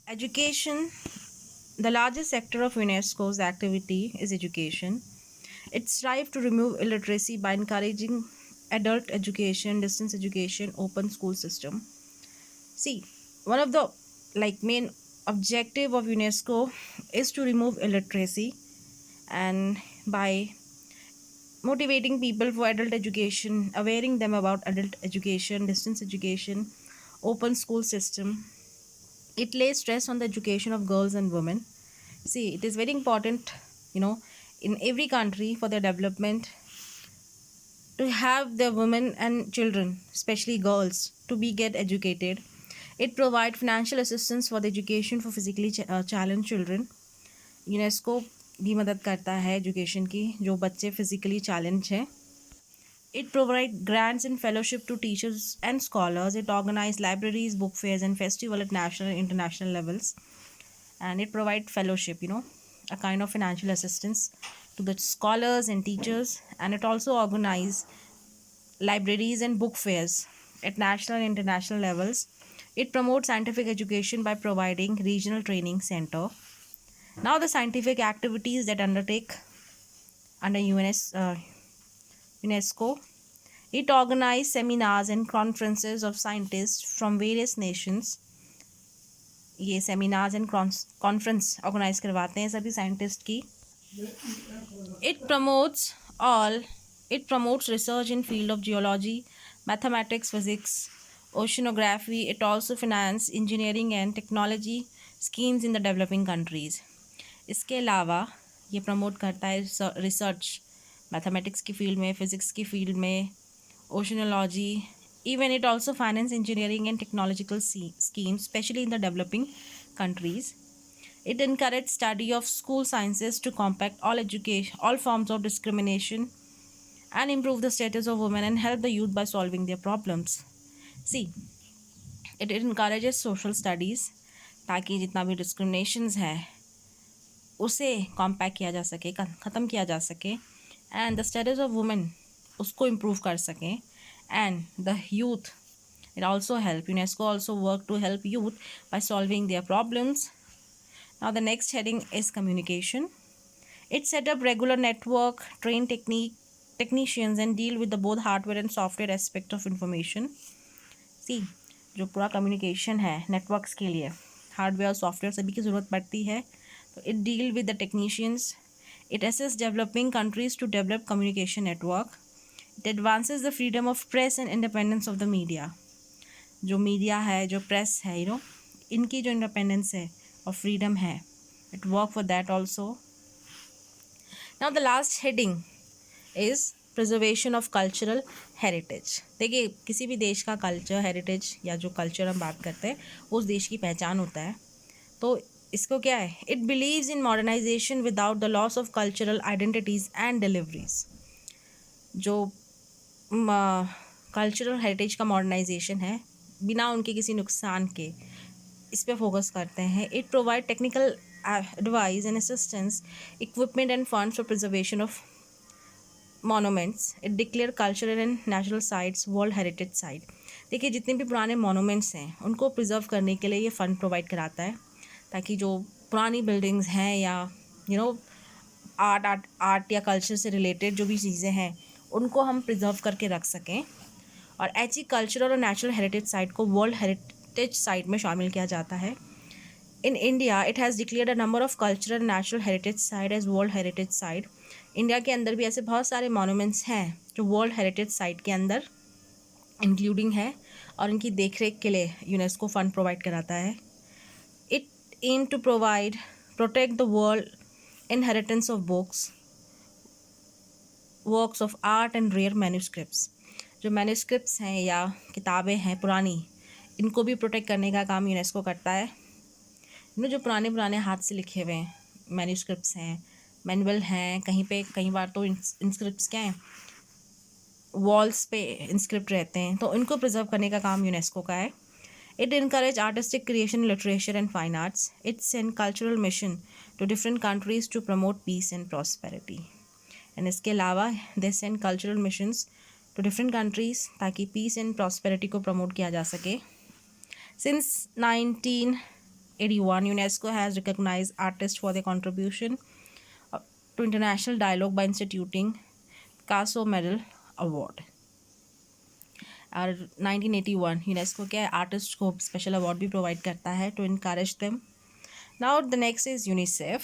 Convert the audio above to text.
Education, the largest sector of UNESCO's activity is education. It strives to remove illiteracy by encouraging adult education, distance education, open school system. See, one of the main objective of UNESCO is to remove illiteracy, and by motivating people for adult education, awareing them about adult education, distance education, open school system. It lays stress on the education of girls and women. See, it is very important, you know, in every country for their development to have their women and children, especially girls, to be get educated. It provides financial assistance for the education for physically challenged children. UNESCO भी मदद करता है education की जो बच्चे physically challenge हैं. It provides grants and fellowship to teachers and scholars. It organizes libraries, book fairs, and festival at national and international levels. And it provides fellowship, a kind of financial assistance to the scholars and teachers. And it also organizes libraries and book fairs at national and international levels. It promotes scientific education by providing regional training center. Now the scientific activities that undertake under UNESCO. It organizes seminars and conferences of scientists from various nations. ये seminars and conference organize करवाते हैं सभी scientists की. It promotes research in field of geology, mathematics, physics, oceanography. It also finances engineering and technology schemes in the developing countries. इसके अलावा ये promote करता है रिसर्च मैथमेटिक्स की फील्ड में, फिजिक्स की फील्ड में, oceanology. Even it also finances engineering and technological schemes, especially in the developing countries. It encourages study of school sciences to combat all forms of discrimination and improve the status of women and help the youth by solving their problems. See, it encourages social studies ताकि जितना भी discriminations है उसे compact किया जा सके, ख़त्म किया जा सके, and the status of women उसको इम्प्रूव कर सकें, and the youth. It also help. UNESCO also work to help youth by solving their problems. Now the next heading is communication. It set up regular network, train technicians and deal with the both hardware and software aspect of information. See, जो पूरा communication है networks के लिए hardware software सभी की ज़रूरत पड़ती है. तो it deal with the technicians. It assists developing countries to develop communication network. It advances the freedom of press and independence of the media. जो मीडिया है, जो प्रेस है, इनकी जो इंडिपेंडेंस है और फ्रीडम है, it work for that also. Now the last heading is preservation of cultural heritage. देखिए, किसी भी देश का कल्चर हेरिटेज या जो कल्चर हम बात करते हैं उस देश की पहचान होता है. तो इसको क्या है, it believes in modernisation without the loss of cultural identities and deliveries. जो कल्चरल हेरिटेज का मॉडर्नाइजेशन है बिना उनके किसी नुकसान के, इस पे फोकस करते हैं. It provide technical advice and assistance, equipment end funds for preservation of monuments. It declare cultural and natural sites world heritage site. देखिए, जितने भी पुराने मोनूमेंट्स हैं उनको प्रिजर्व करने के लिए ये फ़ंड प्रोवाइड कराता है ताकि जो पुरानी बिल्डिंग्स हैं या आर्ट या कल्चर से रिलेटेड जो भी चीज़ें हैं उनको हम प्रिजर्व करके रख सकें. और ऐसी कल्चरल और नेचुरल हेरिटेज साइट को वर्ल्ड हेरिटेज साइट में शामिल किया जाता है. In India it has declared a number of cultural and natural heritage site as world heritage site. India के अंदर भी ऐसे बहुत सारे मॉन्यूमेंट्स हैं जो वर्ल्ड हेरिटेज साइट के अंदर इंक्लूडिंग है और इनकी देखरेख के लिए यूनेस्को फंड प्रोवाइड कराता है. It aim to protect the world inheritance of books, works of art and rare manuscripts. जो मैन्यूस्क्रिप्ट्स हैं या किताबें हैं पुरानी, इनको भी प्रोटेक्ट करने का काम यूनेस्को करता है. जो पुराने हाथ से लिखे हुए मैन्यूस्क्रिप्ट्स हैं, मैनुअल हैं, कई बार तो इंस्क्रिप्ट्स क्या हैं, वॉल्स पे इंस्क्रिप्ट रहते हैं, तो इनको प्रिजर्व करने का काम यूनेस्को का है. It encourage artistic creation, literature and fine arts. It send cultural mission to different countries to promote peace and prosperity. And इसके अलावा they send cultural missions to different countries ताकि पीस एंड प्रॉस्पेरिटी को promote किया जा सके. Since 19 1981, UNESCO has recognized artists for their contribution to international dialogue by instituting Picasso Medal Award. और 1981 UNESCO क्या है, आर्टिस्ट को स्पेशल अवार्ड भी प्रोवाइड करता है to encourage them. Now the next is UNICEF.